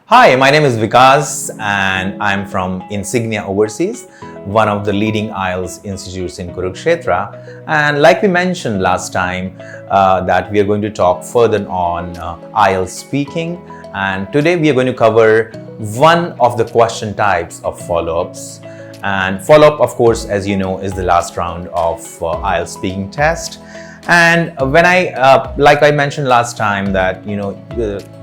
Hi, my name is Vikas and I'm from Insignia Overseas, one of the leading IELTS institutes in Kurukshetra. And like we mentioned last time, that we are going to talk further on IELTS speaking. And today we are going to cover one of the question types of follow-ups. And follow-up, of course, as you know, is the last round of IELTS speaking test. And when like I mentioned last time, that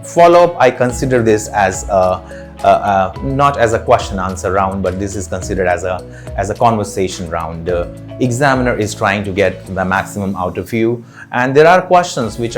follow-up, I consider this as not as a question-answer round, but this is considered as a conversation round. The examiner is trying to get the maximum out of you, and there are questions which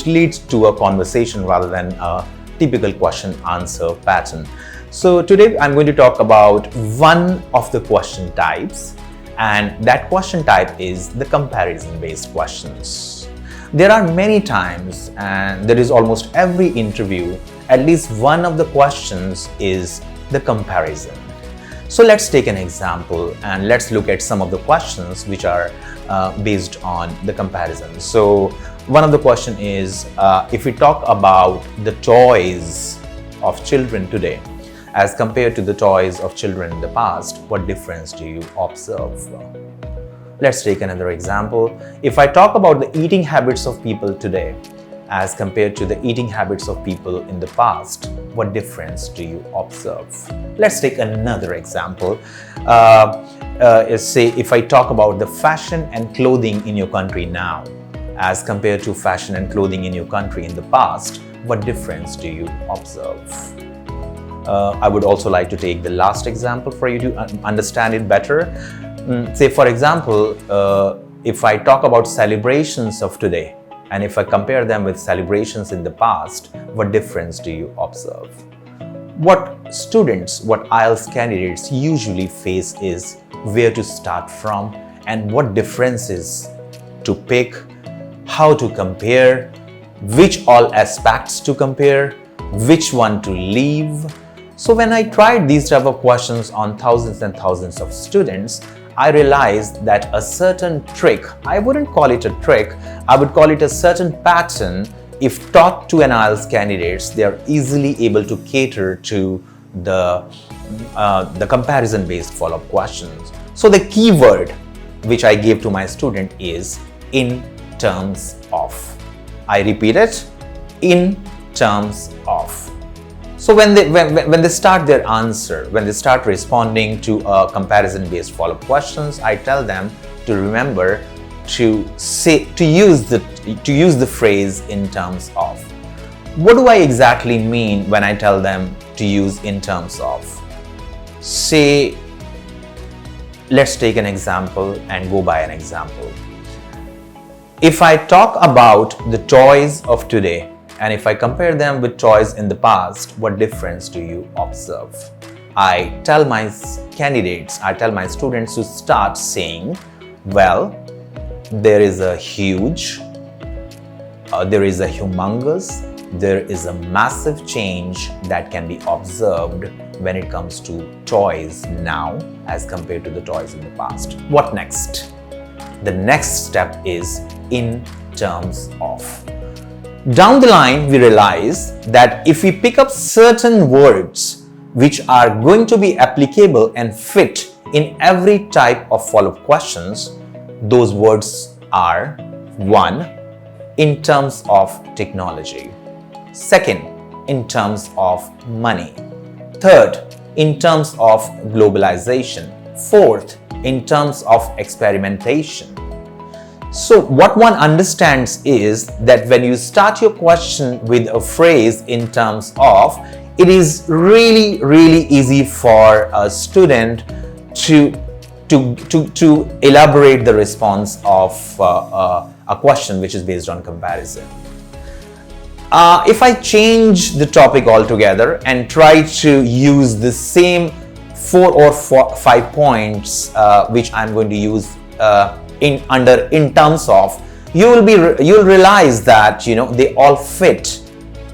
leads to a conversation rather than a typical question-answer pattern. So today I'm going to talk about one of the question types. And that question type is the comparison-based questions. There are many times, and there is almost every interview, at least one of the questions is the comparison. So let's take an example and let's look at some of the questions which are based on the comparison. So one of the question is, if we talk about the toys of children today, as compared to the toys of children in the past, what difference do you observe? Let's take another example. If I talk about the eating habits of people today, as compared to the eating habits of people in the past, what difference do you observe? Let's take another example. Say if I talk about the fashion and clothing in your country now, as compared to fashion and clothing in your country in the past, what difference do you observe? I would also like to take the last example for you to understand it better. Say, for example, if I talk about celebrations of today, and if I compare them with celebrations in the past, what difference do you observe? What students, what IELTS candidates usually face is where to start from and what differences to pick, how to compare, which all aspects to compare, which one to leave. So when I tried these type of questions on thousands and thousands of students, I realized that a certain trick, I wouldn't call it a trick, I would call it a certain pattern. If taught to an IELTS candidates, they are easily able to cater to the comparison-based follow-up questions. So the key word which I gave to my student is in terms of. I repeat it, in terms of. So when they start their answer, when they start responding to comparison-based follow-up questions, I tell them to remember to use the phrase in terms of. What do I exactly mean when I tell them to use in terms of? Say, let's take an example and go by an example. If I talk about the toys of today, and if I compare them with toys in the past, what difference do you observe? I tell my candidates, I tell my students to start saying, well, there is a huge, there is a humongous, there is a massive change that can be observed when it comes to toys now as compared to the toys in the past. What next? The next step is in terms of. Down the line, we realize that if we pick up certain words which are going to be applicable and fit in every type of follow-up questions, those words are: 1. In terms of technology. 2nd, in terms of money. 3rd, in terms of globalization. 4th, in terms of experimentation. So what one understands is that when you start your question with a phrase in terms of, it is really, really easy for a student to elaborate the response of a question which is based on comparison. If I change the topic altogether and try to use the same 4 or 5 points which I'm going to use in terms of, you'll realize that they all fit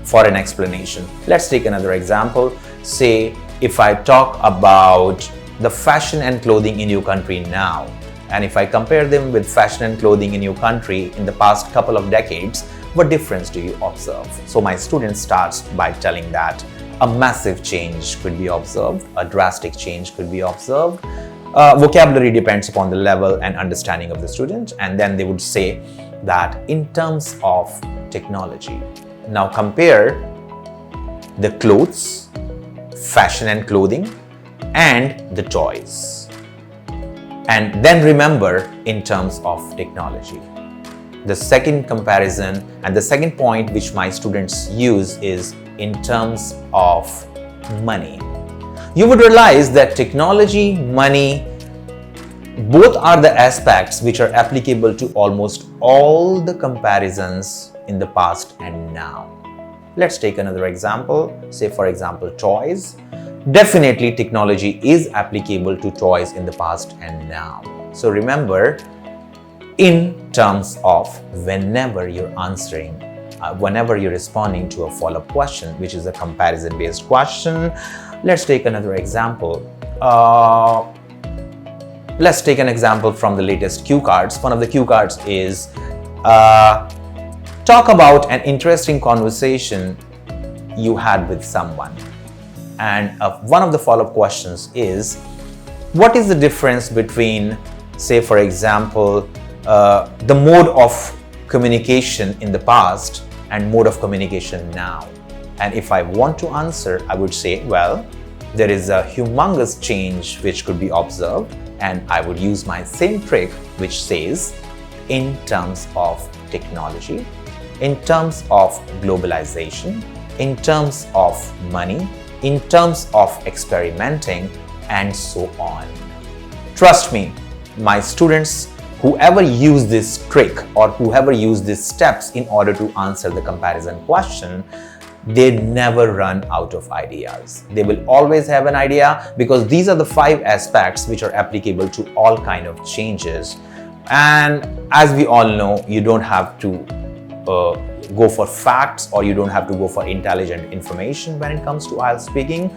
for an explanation. Let's take another example. Say if I talk about the fashion and clothing in your country now, And if I compare them with fashion and clothing in your country in the past couple of decades, what difference do you observe? So my student starts by telling that a massive change could be observed, a drastic change could be observed. Vocabulary depends upon the level and understanding of the student, and then they would say that in terms of technology. Now compare the clothes, fashion and clothing, and the toys. And then remember in terms of technology. The second comparison and the second point which my students use is in terms of money. You would realize that technology, money, both are the aspects which are applicable to almost all the comparisons in the past and now. Let's take another example. Say for example, toys. Definitely technology is applicable to toys in the past and now. So remember, in terms of whenever you're answering, whenever you're responding to a follow-up question, which is a comparison-based question. Let's take another example. Let's take an example from the latest cue cards. One of the cue cards is talk about an interesting conversation you had with someone. And one of the follow-up questions is, what is the difference between, say for example, the mode of communication in the past and mode of communication now? And if I want to answer, I would say, well, there is a humongous change which could be observed, and I would use my same trick which says in terms of technology, in terms of globalization, in terms of money, in terms of experimenting, and so on. Trust me, my students, whoever use this trick or whoever use these steps in order to answer the comparison question, they never run out of ideas. They will always have an idea, because these are the 5 aspects which are applicable to all kind of changes. And as we all know, you don't have to go for facts, or you don't have to go for intelligent information when it comes to IELTS speaking.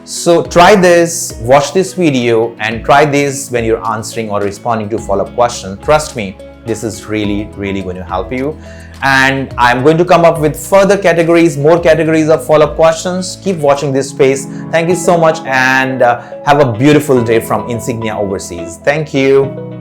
So try this, watch this video, and try this when you're answering or responding to follow-up questions. Trust me, this is really going to help you. And I'm going to come up with further categories, more categories of follow-up questions. Keep watching this space. Thank you so much, and have a beautiful day from Insignia Overseas. Thank you.